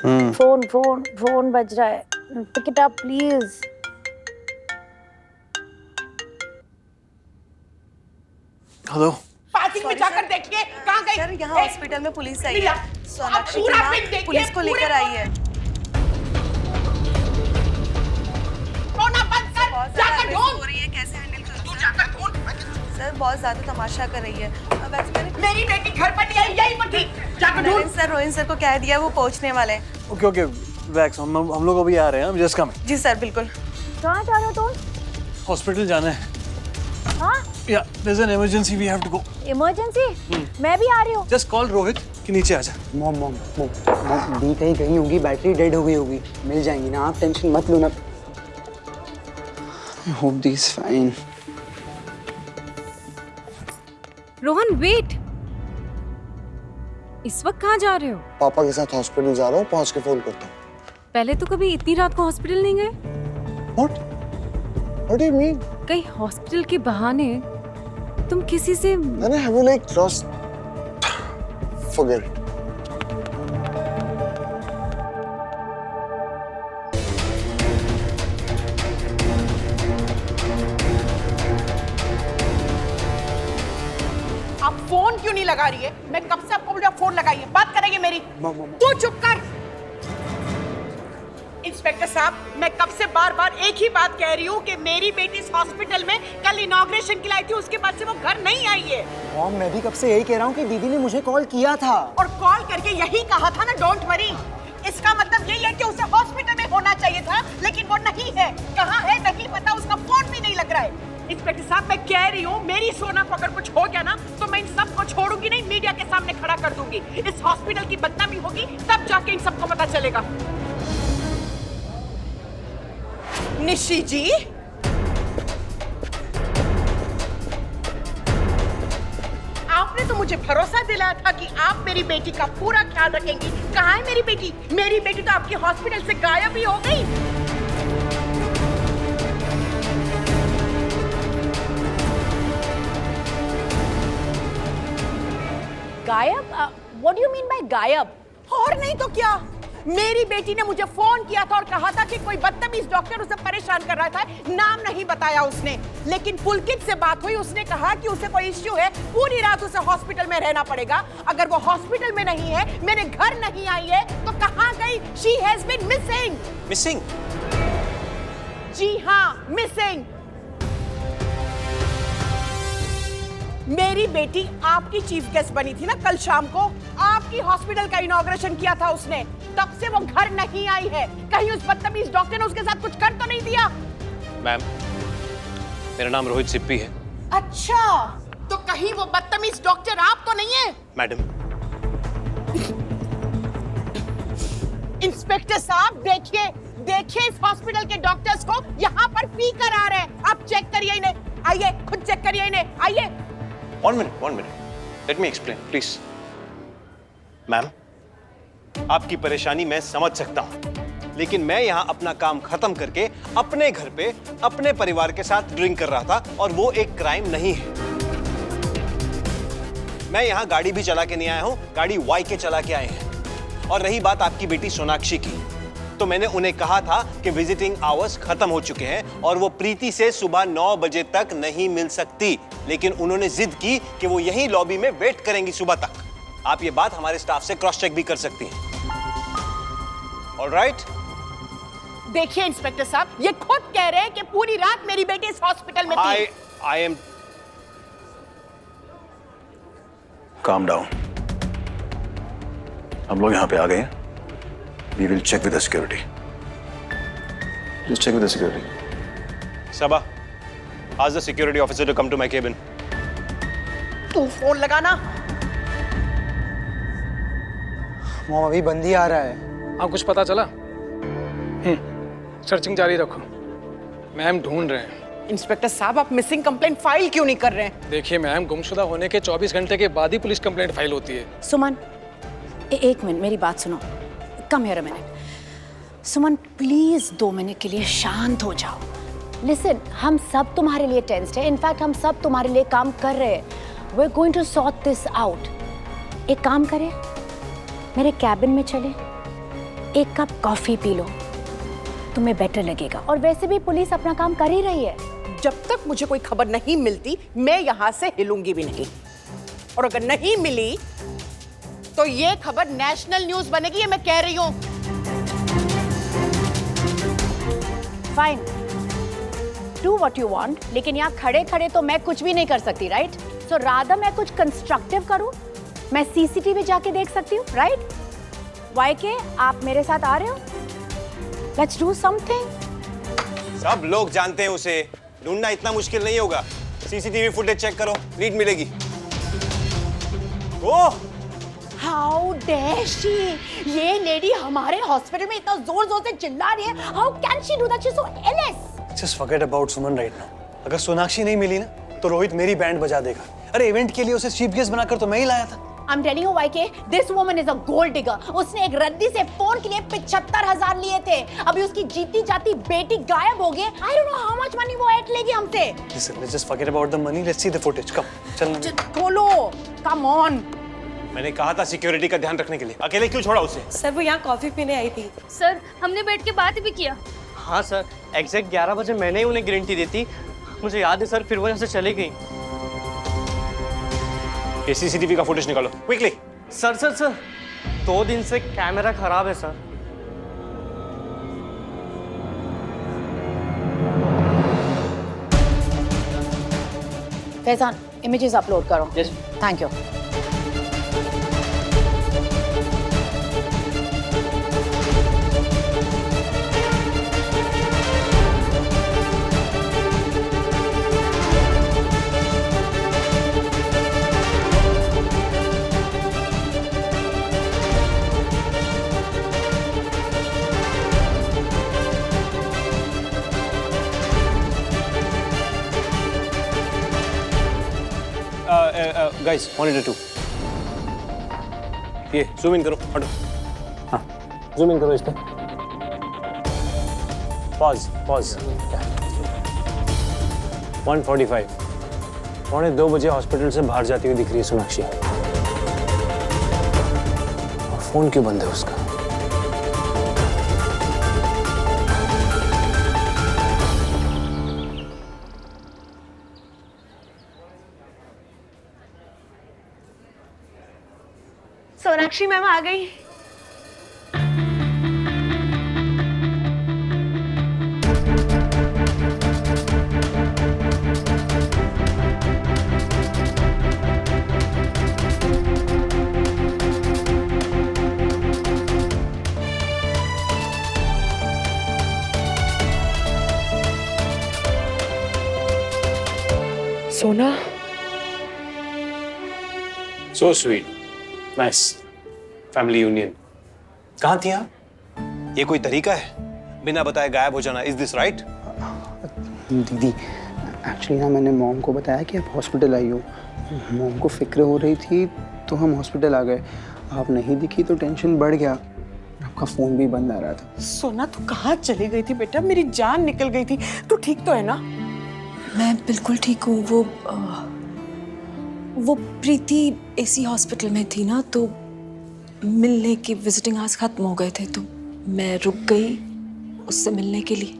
Phone phone phone बज रहा है, pick it up please. Hello, parking में जाकर देखिए कहाँ गई। सर यहाँ हॉस्पिटल में पुलिस आई है। सोनाक्षी की पूरा माँ पिक देखिए, पुलिस को लेकर आई है। रोना बंद कर, बहुत जाकर ज्यादा ढूंढ। हो रही है, कैसे हैंडल करूं? तू जाकर ढूंढ। सर बहुत ज्यादा तमाशा कर रही है। वैसे मैंने मेरी बेटी घर पर नहीं आई, यहीं पर थी, जाकर ढूंढ। रोहिन सर को कह दिया, वो पहुंचने वाले हैं। ओके ओके वैक्स, हम लोग अभी आ रहे हैं, जस्ट कमिंग। जी सर बिल्कुल। कहाँ जा रहे हो तुम? हॉस्पिटल जाना है। हाँ yeah there is an emergency, we have to go. Emergency? मैं भी आ रही हूँ। जस्ट कॉल रोहित कि नीचे आ जा। मॉम मॉम मॉम मॉम दी कहीं गई होगी, बैटरी डेड हो गई होगी, मिल जाएंगी ना, आप टेंशन मत लो ना। आई होप दी इज फाइन। रोहन वेट, इस वक्त कहाँ जा रहे हो? पापा के साथ हॉस्पिटल जा रहा हूँ, पहुँच के फोन करता हूँ। पहले तो कभी इतनी रात को हॉस्पिटल नहीं गए? What? What do you mean? कहीं हॉस्पिटल के बहाने तुम किसी से? मैंने have you like lost? Forget it. आप फोन क्यों नहीं लगा रही है? मैं कब से आपको बोल रही हूं फोन लगाइए, बात करेंगे मेरी। तू चुप कर। इंस्पेक्टर साहब, मैं कब से बार-बार एक ही बात कह रही हूँ कि मेरी बेटी इस हॉस्पिटल में कल इनॉग्रेशन के लिए आई थी, उसके बाद से वो घर नहीं आई है। मॉम मैं भी कब से यही कह रहा हूँ कि दीदी ने मुझे कॉल किया था। और कॉल करके यही कहा था ना, डोंट वरी। इसका मतलब यही है कि उसे हॉस्पिटल में होना चाहिए था, लेकिन वो नहीं है। कहाँ है नहीं पता, उसका फोन भी नहीं लग रहा है। इंस्पेक्टर साहब, मैं कह रही हूँ मेरी सोना को अगर कुछ हो गया ना, तो मैं इन सबको छोड़ूंगी नहीं, मीडिया के सामने खड़ा कर दूंगी। इस हॉस्पिटल की बदनामी होगी, तब जाके इन सबको पता चलेगा। निशी जी, आपने तो मुझे भरोसा दिलाया था कि आप मेरी बेटी का पूरा ख्याल रखेंगी। कहाँ है मेरी बेटी? मेरी बेटी तो आपके हॉस्पिटल से गायब ही हो गई। गायब? What do you mean by गायब? और नहीं तो क्या, मेरी बेटी ने मुझे फोन किया था और कहा था कि कोई बदतमीज डॉक्टर उसे परेशान कर रहा था। नाम नहीं बताया उसने, लेकिन पुलकित से बात हुई, उसने कहा कि उसे कोई इश्यू है, पूरी रात उसे हॉस्पिटल में रहना पड़ेगा। अगर वो हॉस्पिटल में नहीं है, मेरे घर नहीं आई है, तो कहाँ गई? She has been missing. Missing? जी हाँ, मिसिंग। मेरी बेटी आपकी चीफ गेस्ट बनी थी ना कल शाम को, आपकी हॉस्पिटल का इनॉग्रेशन किया था उसने, तब से वो घर नहीं आई है। कहीं उस बदतमीज डॉक्टर ने उसके साथ कुछ कर तो नहीं दिया? मैम, मेरा नाम रोहित सिप्पी है। अच्छा, तो कहीं वो बदतमीज डॉक्टर आप तो नहीं है? मैडम, इंस्पेक्टर साहब देखिए, देखिए इस हॉस्पिटल के डॉक्टर्स को यहाँ पर पी कर आ रहे हैं। आप चेक करिए इन्हें, आइए खुद चेक करिए इन्हें, आइए। one minute, let me explain, please. Ma'am, आपकी परेशानी मैं समझ सकता हूं, लेकिन मैं यहां अपना काम खत्म करके अपने घर पे अपने परिवार के साथ ड्रिंक कर रहा था, और वो एक क्राइम नहीं है। मैं यहां गाड़ी भी चला के नहीं आया हूं, गाड़ी वाई के चला के आए हैं। और रही बात आपकी बेटी सोनाक्षी की, तो मैंने उन्हें कहा था कि विजिटिंग आवर्स खत्म हो चुके हैं और वो प्रीति से सुबह 9 बजे तक नहीं मिल सकती, लेकिन उन्होंने जिद की कि वो यहीं लॉबी में वेट करेंगी सुबह तक। आप ये बात हमारे स्टाफ से क्रॉस चेक भी कर सकती हैं। ऑलराइट? देखिए इंस्पेक्टर साहब, ये खुद कह रहे हैं कि पूरी रात मेरी बेटी इस हॉस्पिटल में थी। I am Calm down. हम लोग यहाँ पे आ गए हैं। We will check with the security. Just check with the security. Sabha, ask the security officer to come to my cabin. तू फोन लगाना। मॉम अभी बंदी आ रहा है। हाँ, कुछ पता चला? सर्चिंग जारी रखो, मैम ढूंढ रहे हैं। इंस्पेक्टर साहब, आप मिसिंग कंप्लेंट फाइल क्यों नहीं कर रहे हैं? देखिए मैम, गुमशुदा होने के 24 घंटे के बाद ही पुलिस कंप्लेंट फाइल होती है। सुमन, एक मिनट मेरी बात सुनो। Come here a minute. Suman please 2 minute के लिए शांत हो जाओ। लिसन, हम सब तुम्हारे लिए टेंस्ड है। इनफैक्ट हम सब तुम्हारे लिए काम कर रहे हैं। We are going to sort this out. एक काम करें, मेरे कैबिन में चले, एक कप कॉफी पी लो, तुम्हें बेटर लगेगा। और वैसे भी पुलिस अपना काम कर ही रही है। जब तक मुझे कोई खबर नहीं मिलती मैं यहाँ से हिलूंगी भी नहीं, और अगर नहीं मिली तो ये खबर नेशनल न्यूज बनेगी, ये मैं कह रही हूँ। Fine, do what you want, लेकिन यहाँ खड़े खड़े तो मैं कुछ भी नहीं कर सकती, राइट? सो रादर मैं कुछ कंस्ट्रक्टिव करूँ, मैं सीसीटीवी जाके देख सकती हूँ, राइट? वाईके, आप मेरे साथ आ रहे हो? Let's do something. सब लोग जानते हैं उसे, ढूंढना इतना मुश्किल नहीं होगा। सीसीटीवी फुटेज चेक करो, लीड मिलेगी। ओह, हाउ डेयर शी, ये लेडी हमारे हॉस्पिटल में इतना जोर जोर से चिल्ला रही है। How can she do that? She is so एलिस। Just forget about Suman right now. अगर सोनाक्षी नहीं मिली ना तो रोहित मेरी बैंड बजा देगा। अरे इवेंट के लिए उसे चीफ गेस्ट बनाकर तो मैं ही लाया था। I'm telling you, YK, this woman is a gold digger. उसने एक रद्दी से फोन के लिए 75,000 लिए थे। अभी उसकी जीती जाती बेटी गायब हो गई। I don't know how much money वो ऐट लेगी हमसे। Listen, let's just forget about the money. Let's see the footage. Come, चल। खोलो, come on। मैंने कहा था सिक्योरिटी का ध्यान रखने के लिए, अकेले क्यों छोड़ा उसे? सर वो यहाँ कॉफी पीने आई थी। सर हमने बैठ के बात भी किया। हाँ सर, एग्जैक्ट 11 बजे मैंने ही उन्हें गारंटी दी थी। मुझे याद है सर, फिर वो यहाँ से चली गई। ये सीसीटीवी का फुटेज निकालो, क्विकली। सर 2 दिन से कैमरा खराब है सर। फैजान, इमेजेस अपलोड करो। Yes. Thank you. Guys, monitor 2, ये जूम इन करो, हटो। हाँ, जूम इन करो इस पे। पॉज 1:45, 1:45 बजे हॉस्पिटल से बाहर जाती हुई दिख रही है सोनाक्षी। और फोन क्यों बंद है उसका? सोनाक्षी मैम आ गई। सोना, So sweet, nice, family union. कहाँ थी आप? ये कोई तरीका है बिना बताए गायब हो जाना? Is this right? दीदी, एक्चुअली ना मैंने मॉम को बताया कि आप हॉस्पिटल आई हो। मॉम को फिक्र हो रही थी तो हम हॉस्पिटल आ गए। आप नहीं दिखी तो टेंशन बढ़ गया। आपका फ़ोन भी बंद आ रहा था। सोना तू कहाँ चली गई थी बेटा? मेरी जान निकल गई थी। तू ठीक तो है ना? मैं बिल्कुल ठीक हूँ। वो प्रीति एसी हॉस्पिटल में थी ना, तो मिलने की विजिटिंग आवर्स खत्म हो गए थे तो मैं रुक गई उससे मिलने के लिए।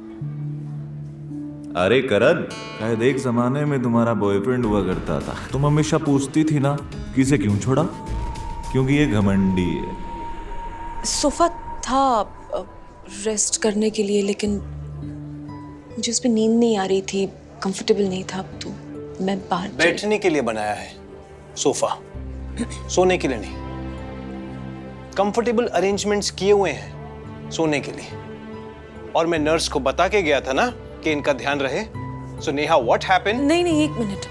अरे करण, शायद एक जमाने में तुम्हारा बॉयफ्रेंड हुआ करता था। तुम हमेशा पूछती थी ना कि इसे क्यों छोड़ा, क्योंकि ये घमंडी है। सोफा था रेस्ट करने के लिए, लेकिन मुझे उस पर नींद नहीं आ रही थी, कंफर्टेबल नहीं था, तो मैं बाहर बैठने के लिए बनाया है सोफा, सोने के लिए नहीं। कंफर्टेबल अरेंजमेंट्स किए हुए हैं सोने के लिए। और मैं नर्स को बता के गया था ना कि इनका ध्यान रहे। सो नेहा, व्हाट हैपेंड? नहीं, एक मिनट,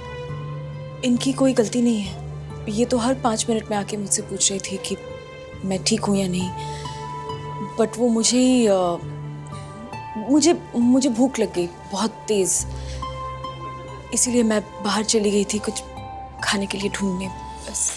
इनकी कोई गलती नहीं है। ये तो हर 5 मिनट में आके मुझसे पूछ रही थी कि मैं ठीक हूँ या नहीं। बट वो मुझे भूख लग गई बहुत तेज, इसीलिए मैं बाहर चली गई थी कुछ खाने के लिए ढूंढने। बस।